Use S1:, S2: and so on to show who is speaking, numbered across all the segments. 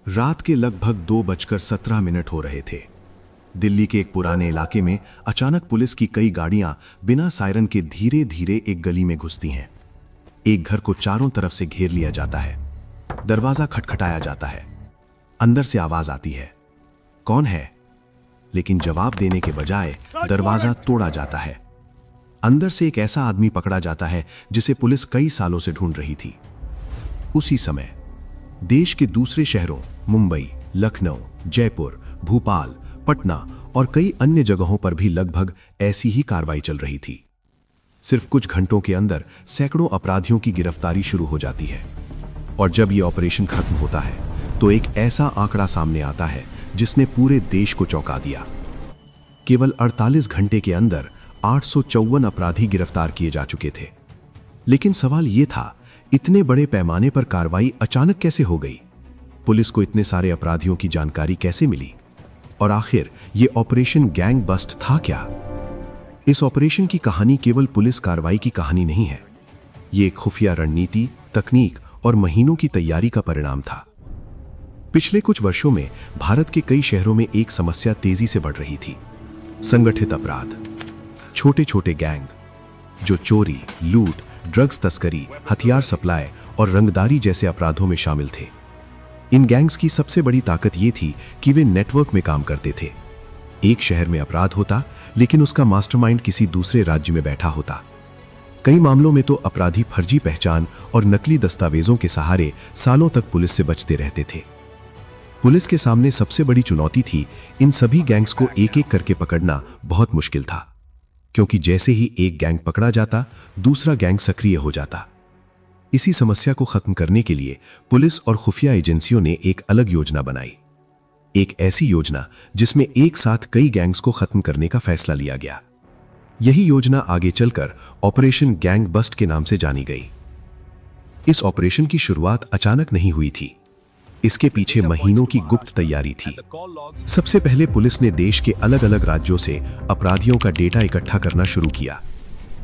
S1: रात के लगभग 2:17 हो रहे थे। दिल्ली के एक पुराने इलाके में अचानक पुलिस की कई गाड़ियां बिना सायरन के धीरे धीरे एक गली में घुसती हैं। एक घर को चारों तरफ से घेर लिया जाता है। दरवाजा खटखटाया जाता है। अंदर से आवाज आती है, कौन है? लेकिन जवाब देने के बजाय दरवाजा तोड़ा जाता है। अंदर से एक ऐसा आदमी पकड़ा जाता है जिसे पुलिस कई सालों से ढूंढ रही थी। उसी समय देश के दूसरे शहरों मुंबई, लखनऊ, जयपुर, भोपाल, पटना और कई अन्य जगहों पर भी लगभग ऐसी ही कार्रवाई चल रही थी। सिर्फ कुछ घंटों के अंदर सैकड़ों अपराधियों की गिरफ्तारी शुरू हो जाती है। और जब यह ऑपरेशन खत्म होता है तो एक ऐसा आंकड़ा सामने आता है जिसने पूरे देश को चौंका दिया। केवल 48 घंटे के अंदर 854 अपराधी गिरफ्तार किए जा चुके थे। लेकिन सवाल यह था, इतने बड़े पैमाने पर कार्रवाई अचानक कैसे हो गई? पुलिस को इतने सारे अपराधियों की जानकारी कैसे मिली? और आखिर यह ऑपरेशन गैंग बस्ट था क्या? इस ऑपरेशन की कहानी केवल पुलिस कार्रवाई की कहानी नहीं है। यह एक खुफिया रणनीति, तकनीक और महीनों की तैयारी का परिणाम था। पिछले कुछ वर्षों में भारत के कई शहरों में एक समस्या तेजी से बढ़ रही थी, संगठित अपराध। छोटे छोटे गैंग जो चोरी, लूट, ड्रग्स तस्करी, हथियार सप्लाई और रंगदारी जैसे अपराधों में शामिल थे। इन गैंग्स की सबसे बड़ी ताकत यह थी कि वे नेटवर्क में काम करते थे। एक शहर में अपराध होता, लेकिन उसका मास्टरमाइंड किसी दूसरे राज्य में बैठा होता। कई मामलों में तो अपराधी फर्जी पहचान और नकली दस्तावेजों के सहारे सालों तक पुलिस से बचते रहते थे। पुलिस के सामने सबसे बड़ी चुनौती थी इन सभी गैंग्स को एक एक करके पकड़ना बहुत मुश्किल था, क्योंकि जैसे ही एक गैंग पकड़ा जाता, दूसरा गैंग सक्रिय हो जाता। इसी समस्या को खत्म करने के लिए पुलिस और खुफिया एजेंसियों ने एक अलग योजना बनाई। एक ऐसी योजना जिसमें एक साथ कई गैंग्स को खत्म करने का फैसला लिया गया। यही योजना आगे चलकर ऑपरेशन गैंग बस्ट के नाम से जानी गई। इस ऑपरेशन की शुरुआत अचानक नहीं हुई थी। इसके पीछे महीनों की गुप्त तैयारी थी। सबसे पहले पुलिस ने देश के अलग अलग राज्यों से अपराधियों का डेटा इकट्ठा करना शुरू किया।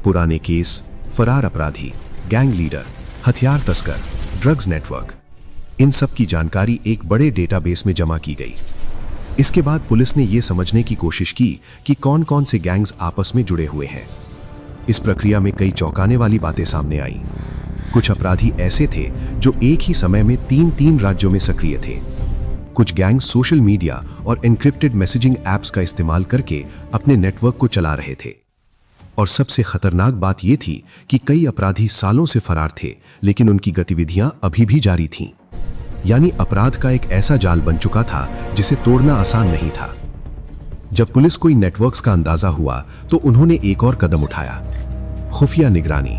S1: पुराने केस, फरार अपराधी, गैंग लीडर, हथियार तस्कर, ड्रग्स नेटवर्क, इन सब की जानकारी एक बड़े डेटाबेस में जमा की गई। इसके बाद पुलिस ने यह समझने की कोशिश की कि कौन कौन से गैंग्स आपस में जुड़े हुए हैं। इस प्रक्रिया में कई चौंकाने वाली बातें सामने आई। कुछ अपराधी ऐसे थे जो एक ही समय में तीन राज्यों में सक्रिय थे। कुछ गैंग सोशल मीडिया और एन्क्रिप्टेड मैसेजिंग ऐप्स का इस्तेमाल करके अपने नेटवर्क को चला रहे थे। और सबसे खतरनाक बात यह थी कि कई अपराधी सालों से फरार थे, लेकिन उनकी गतिविधियां अभी भी जारी थीं। यानी अपराध का एक ऐसा जाल बन चुका था जिसे तोड़ना आसान नहीं था। जब पुलिस को इन नेटवर्क्स का अंदाजा हुआ तो उन्होंने एक और कदम उठाया, खुफिया निगरानी।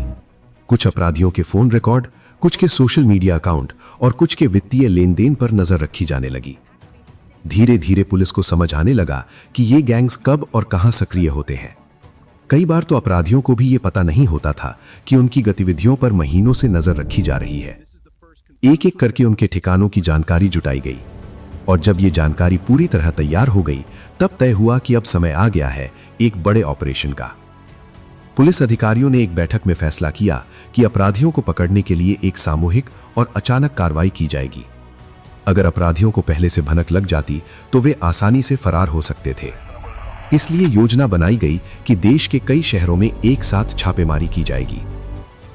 S1: कुछ अपराधियों के फोन रिकॉर्ड, कुछ के सोशल मीडिया अकाउंट और कुछ के वित्तीय लेन देन पर नजर रखी जाने लगी। धीरे धीरे पुलिस को समझ आने लगा कि ये गैंग्स कब और कहां सक्रिय होते हैं। कई बार तो अपराधियों को भी ये पता नहीं होता था कि उनकी गतिविधियों पर महीनों से नजर रखी जा रही है। एक एक करके उनके ठिकानों की जानकारी जुटाई गई, और जब ये जानकारी पूरी तरह तैयार हो गई, तब तय हुआ कि अब समय आ गया है एक बड़े ऑपरेशन का। पुलिस अधिकारियों ने एक बैठक में फैसला किया कि अपराधियों को पकड़ने के लिए एक सामूहिक और अचानक कार्रवाई की जाएगी। अगर अपराधियों को पहले से भनक लग जाती तो वे आसानी से फरार हो सकते थे। इसलिए योजना बनाई गई कि देश के कई शहरों में एक साथ छापेमारी की जाएगी।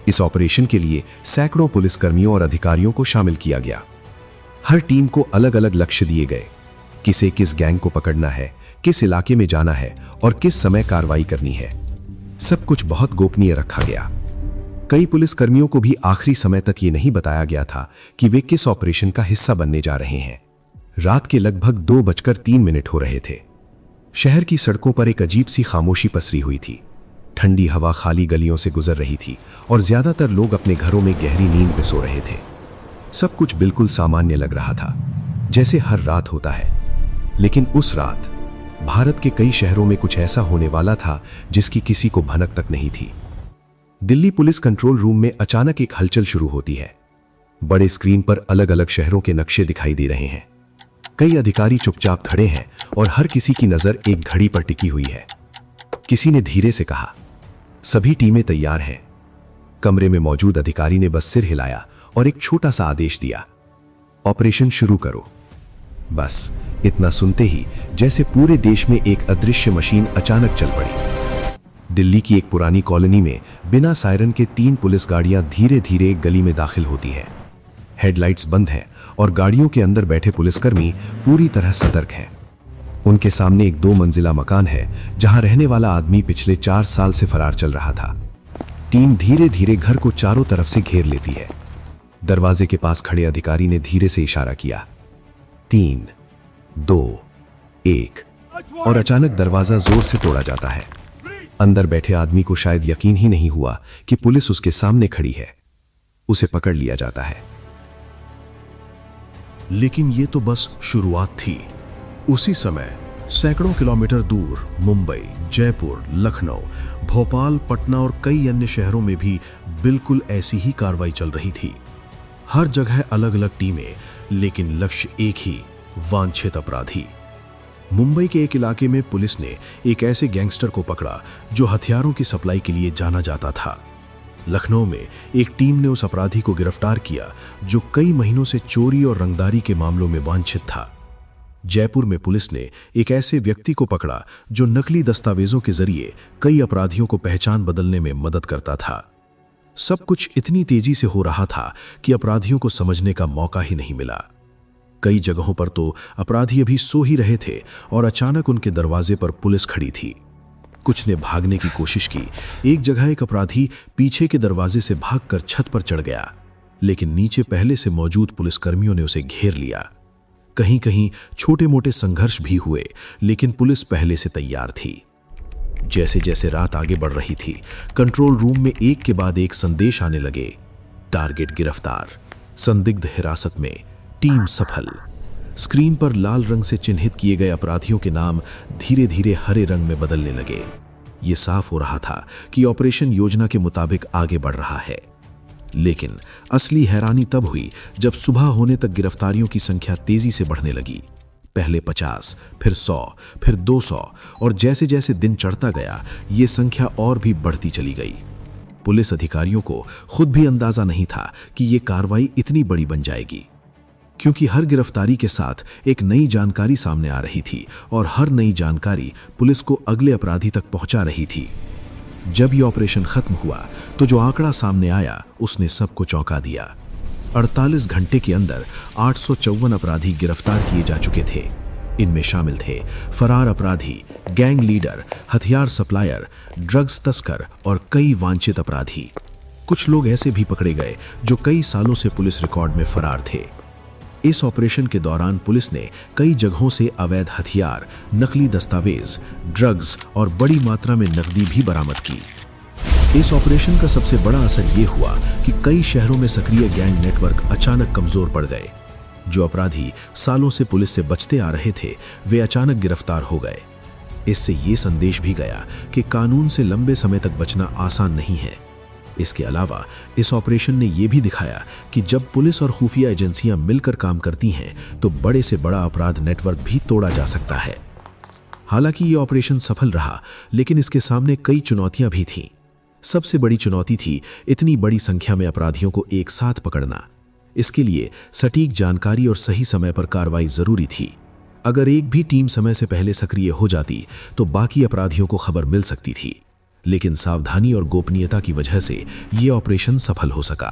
S1: इस ऑपरेशन के लिए सैकड़ों पुलिसकर्मियों और अधिकारियों को शामिल किया गया। हर टीम को अलग अलग लक्ष्य दिए गए, किसे किस गैंग को पकड़ना है, किस इलाके में जाना है और किस समय कार्रवाई करनी है। सब कुछ बहुत गोपनीय रखा गया। कई पुलिसकर्मियों को भी आखिरी समय तक ये नहीं बताया गया था कि वे किस ऑपरेशन का हिस्सा बनने जा रहे हैं। रात के लगभग 2:03 हो रहे थे। शहर की सड़कों पर एक अजीब सी खामोशी पसरी हुई थी। ठंडी हवा खाली गलियों से गुजर रही थी और ज्यादातर लोग अपने घरों में गहरी नींद में सो रहे थे। सब कुछ बिल्कुल सामान्य लग रहा था, जैसे हर रात होता है। लेकिन उस रात भारत के कई शहरों में कुछ ऐसा होने वाला था जिसकी किसी को भनक तक नहीं थी। दिल्ली पुलिस कंट्रोल रूम में अचानक एक हलचल शुरू होती है। बड़े स्क्रीन पर अलग अलग शहरों के नक्शे दिखाई दे रहे हैं। कई अधिकारी चुपचाप खड़े हैं और हर किसी की नजर एक घड़ी पर टिकी हुई है। किसी ने धीरे से कहा, सभी टीमें तैयार हैं। कमरे में मौजूद अधिकारी ने बस सिर हिलाया और एक छोटा सा आदेश दिया, ऑपरेशन शुरू करो। बस इतना सुनते ही जैसे पूरे देश में एक अदृश्य मशीन अचानक चल पड़ी। दिल्ली की एक पुरानी कॉलोनी में बिना सायरन के 3 पुलिस गाड़ियां धीरे धीरे एक गली में दाखिल होती हैं। हेडलाइट्स बंद हैं और गाड़ियों के अंदर बैठे पुलिसकर्मी पूरी तरह सतर्क हैं। उनके सामने एक 2 मंजिला मकान है जहां रहने वाला आदमी पिछले 4 साल से फरार चल रहा था। टीम धीरे धीरे घर को चारों तरफ से घेर लेती है। दरवाजे के पास खड़े अधिकारी ने धीरे से इशारा किया, 3, 2, 1 और अचानक दरवाजा जोर से तोड़ा जाता है। अंदर बैठे आदमी को शायद यकीन ही नहीं हुआ कि पुलिस उसके सामने खड़ी है। उसे पकड़ लिया जाता है।
S2: लेकिन ये तो बस शुरुआत थी। उसी समय सैकड़ों किलोमीटर दूर मुंबई, जयपुर, लखनऊ, भोपाल, पटना और कई अन्य शहरों में भी बिल्कुल ऐसी ही कार्रवाई चल रही थी। हर जगह अलग अलग टीमें, लेकिन लक्ष्य एक ही, वांछित अपराधी। मुंबई के एक इलाके में पुलिस ने एक ऐसे गैंगस्टर को पकड़ा जो हथियारों की सप्लाई के लिए जाना जाता था। लखनऊ में एक टीम ने उस अपराधी को गिरफ्तार किया जो कई महीनों से चोरी और रंगदारी के मामलों में वांछित था। जयपुर में पुलिस ने एक ऐसे व्यक्ति को पकड़ा जो नकली दस्तावेजों के जरिए कई अपराधियों को पहचान बदलने में मदद करता था। सब कुछ इतनी तेजी से हो रहा था कि अपराधियों को समझने का मौका ही नहीं मिला। कई जगहों पर तो अपराधी अभी सो ही रहे थे और अचानक उनके दरवाजे पर पुलिस खड़ी थी। कुछ ने भागने की कोशिश की। एक जगह एक अपराधी पीछे के दरवाजे से भागकर छत पर चढ़ गया, लेकिन नीचे पहले से मौजूद पुलिसकर्मियों ने उसे घेर लिया। कहीं कहीं छोटे मोटे संघर्ष भी हुए, लेकिन पुलिस पहले से तैयार थी। जैसे जैसे रात आगे बढ़ रही थी, कंट्रोल रूम में एक के बाद एक संदेश आने लगे। टारगेट गिरफ्तार, संदिग्ध हिरासत में, टीम सफल। स्क्रीन पर लाल रंग से चिन्हित किए गए अपराधियों के नाम धीरे धीरे हरे रंग में बदलने लगे। ये साफ हो रहा था कि ऑपरेशन योजना के मुताबिक आगे बढ़ रहा है। लेकिन असली हैरानी तब हुई जब सुबह होने तक गिरफ्तारियों की संख्या तेजी से बढ़ने लगी। पहले 50, फिर 100, फिर 200 और जैसे जैसे दिन चढ़ता गया ये संख्या और भी बढ़ती चली गई। पुलिस अधिकारियों को खुद भी अंदाजा नहीं था कि ये कार्रवाई इतनी बड़ी बन जाएगी, क्योंकि हर गिरफ्तारी के साथ एक नई जानकारी सामने आ रही थी और हर नई जानकारी पुलिस को अगले अपराधी तक पहुंचा रही थी। जब यह ऑपरेशन खत्म हुआ तो जो आंकड़ा सामने आया उसने सबको चौंका दिया। 48 घंटे के अंदर 854 अपराधी गिरफ्तार किए जा चुके थे। इनमें शामिल थे फरार अपराधी, गैंग लीडर, हथियार सप्लायर, ड्रग्स तस्कर और कई वांछित अपराधी। कुछ लोग ऐसे भी पकड़े गए जो कई सालों से पुलिस रिकॉर्ड में फरार थे। इस ऑपरेशन के दौरान पुलिस ने कई जगहों से अवैध हथियार, नकली दस्तावेज, ड्रग्स और बड़ी मात्रा में नकदी भी बरामद की। इस ऑपरेशन का सबसे बड़ा असर ये हुआ कि कई शहरों में सक्रिय गैंग नेटवर्क अचानक कमजोर पड़ गए। जो अपराधी सालों से पुलिस से बचते आ रहे थे वे अचानक गिरफ्तार हो गए। इससे ये संदेश भी गया कि कानून से लंबे समय तक बचना आसान नहीं है। इसके अलावा इस ऑपरेशन ने यह भी दिखाया कि जब पुलिस और खुफिया एजेंसियां मिलकर काम करती हैं तो बड़े से बड़ा अपराध नेटवर्क भी तोड़ा जा सकता है। हालांकि ये ऑपरेशन सफल रहा, लेकिन इसके सामने कई चुनौतियां भी थीं। सबसे बड़ी चुनौती थी इतनी बड़ी संख्या में अपराधियों को एक साथ पकड़ना। इसके लिए सटीक जानकारी और सही समय पर कार्रवाई जरूरी थी। अगर एक भी टीम समय से पहले सक्रिय हो जाती तो बाकी अपराधियों को खबर मिल सकती थी, लेकिन सावधानी और गोपनीयता की वजह से यह ऑपरेशन सफल हो सका।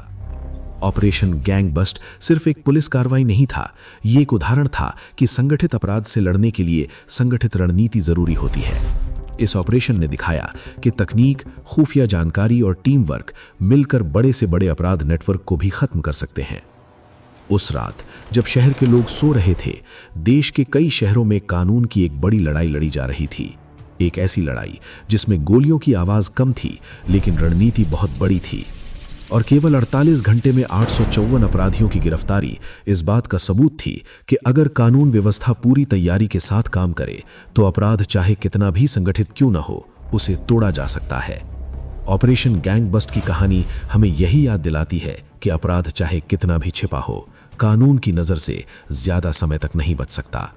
S2: ऑपरेशन गैंग बस्ट सिर्फ एक पुलिस कार्रवाई नहीं था, ये एक उदाहरण था कि संगठित अपराध से लड़ने के लिए संगठित रणनीति जरूरी होती है। इस ऑपरेशन ने दिखाया कि तकनीक, खुफिया जानकारी और टीम वर्क मिलकर बड़े से बड़े अपराध नेटवर्क को भी खत्म कर सकते हैं। उस रात जब शहर के लोग सो रहे थे, देश के कई शहरों में कानून की एक बड़ी लड़ाई लड़ी जा रही थी। एक ऐसी लड़ाई जिसमें गोलियों की आवाज कम थी, लेकिन रणनीति बहुत बड़ी थी। और केवल 48 घंटे में 854 अपराधियों की गिरफ्तारी इस बात का सबूत थी कि अगर कानून व्यवस्था पूरी तैयारी के साथ काम करे तो अपराध चाहे कितना भी संगठित क्यों न हो, उसे तोड़ा जा सकता है। ऑपरेशन गैंग बस्ट की कहानी हमें यही याद दिलाती है कि अपराध चाहे कितना भी छिपा हो, कानून की नजर से ज्यादा समय तक नहीं बच सकता।